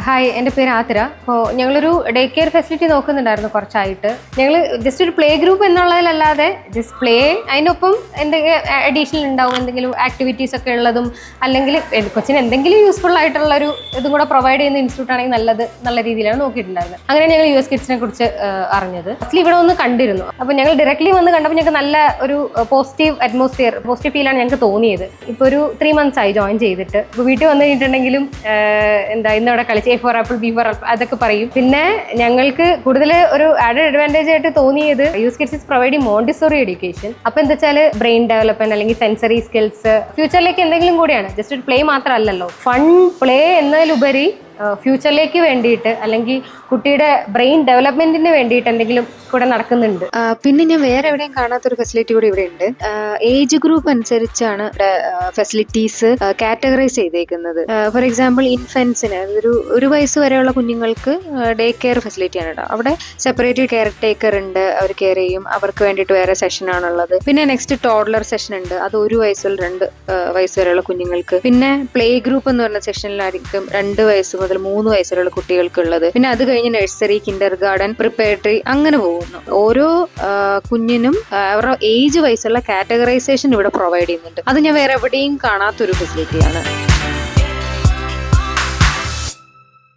Hi, എൻ്റെ പേര് ആതിര. അപ്പോൾ ഞങ്ങളൊരു ഡേ കെയർ ഫെസിലിറ്റി നോക്കുന്നുണ്ടായിരുന്നു കുറച്ചായിട്ട്. ഞങ്ങൾ ജസ്റ്റ് ഒരു പ്ലേ ഗ്രൂപ്പ് എന്നുള്ളതിലല്ലാതെ ജസ്റ്റ് പ്ലേ, അതിനൊപ്പം എന്തെങ്കിലും അഡീഷണൽ ഉണ്ടാവും, എന്തെങ്കിലും ആക്ടിവിറ്റീസ് ഒക്കെ ഉള്ളതും, അല്ലെങ്കിൽ കൊച്ചിന് എന്തെങ്കിലും യൂസ്ഫുൾ ആയിട്ടുള്ളൊരു ഇതും കൂടെ പ്രൊവൈഡ് ചെയ്യുന്ന ഇൻസ്റ്റിറ്റ്യൂട്ട് ആണെങ്കിൽ നല്ലത് നല്ല രീതിയിലാണ് നോക്കിയിട്ടുണ്ടായിരുന്നത്. അങ്ങനെ ഞങ്ങൾ US കിഡ്സിനെ കുറിച്ച് അറിഞ്ഞത്. ഫസ്റ്റ്ലി ഇവിടെ ഒന്ന് കണ്ടിരുന്നു. അപ്പോൾ ഞങ്ങൾ ഡയറക്റ്റ്ലി വന്ന് കണ്ടപ്പോൾ ഞങ്ങൾക്ക് നല്ല ഒരു പോസിറ്റീവ് അറ്റ്മോസ്ഫിയർ, പോസിറ്റീവ് ഫീലാണ് ഞങ്ങൾക്ക് തോന്നിയത്. ഇപ്പോൾ ഒരു 3 months ആയി ജോയിൻ ചെയ്തിട്ട്. ഇപ്പോൾ വീട്ടിൽ വന്നു കഴിഞ്ഞിട്ടുണ്ടെങ്കിലും ഇന്നവിടെ കളിച്ച് A for apple, B for apple അതൊക്കെ പറയും. പിന്നെ ഞങ്ങൾക്ക് കൂടുതൽ ഒരു ആഡഡ് അഡ്വാൻറ്റേജ് ആയിട്ട് തോന്നിയത് US kids is providing Montessori education. അപ്പോൾ എന്താ വെച്ചാൽ ബ്രെയിൻ ഡെവലപ്മെന്റ് അല്ലെങ്കിൽ സെൻസറി സ്കിൽസ് ഫ്യൂച്ചറിലേക്ക് എന്തെങ്കിലും കൂടിയാണ്, ജസ്റ്റ് ഒരു പ്ലേ മാത്രമല്ലല്ലോ. ഫൺ പ്ലേ എന്നതിലുപരി ഫ്യൂച്ചറിലേക്ക് വേണ്ടിയിട്ട് അല്ലെങ്കിൽ കുട്ടിയുടെ ബ്രെയിൻ ഡെവലപ്മെന്റിന് വേണ്ടിയിട്ട് എന്തെങ്കിലും കൂടെ നടക്കുന്നുണ്ട്. പിന്നെ ഞാൻ വേറെ എവിടെയും കാണാത്തൊരു ഫെസിലിറ്റി കൂടി ഇവിടെ ഉണ്ട്. ഏജ് ഗ്രൂപ്പ് അനുസരിച്ചാണ് ഫെസിലിറ്റീസ് കാറ്റഗറൈസ് ചെയ്തേക്കുന്നത്. ഫോർ എക്സാമ്പിൾ ഇൻഫൻസിന് ഒരു വയസ്സ് വരെയുള്ള കുഞ്ഞുങ്ങൾക്ക് ഡേ കെയർ ഫെസിലിറ്റിയാണ് കേട്ടോ. അവിടെ സെപ്പറേറ്റ് കെയർ ടേക്കർ ഉണ്ട്, അവർ കെയർ ചെയ്യും. അവർക്ക് വേണ്ടിയിട്ട് വേറെ സെഷനാണുള്ളത്. പിന്നെ നെക്സ്റ്റ് ടോഡ്ലർ സെഷൻ ഉണ്ട്, അത് 1 വയസ്സ് മുതൽ 2 വയസ്സ് വരെയുള്ള കുഞ്ഞുങ്ങൾക്ക്. പിന്നെ പ്ലേ ഗ്രൂപ്പ് എന്ന് പറഞ്ഞ സെഷനിലായിരിക്കും 2 വയസ്സ് മുതൽ 3 വയസ്സ് വരെയുള്ള കുട്ടികൾക്കുള്ളത്. പിന്നെ അത് കഴിഞ്ഞ് നഴ്സറി, കിൻഡർ ഗാർഡൻ, പ്രിപ്പറേറ്ററി അങ്ങനെ പോകുന്നു. ഓരോ കുഞ്ഞിനും അവരുടെ ഏജ് വയസ്സുള്ള കാറ്റഗറൈസേഷൻ ഇവിടെ പ്രൊവൈഡ് ചെയ്യുന്നുണ്ട്. അത് ഞാൻ വേറെ എവിടെയും കാണാത്തൊരു ഫെസിലിറ്റിയാണ്.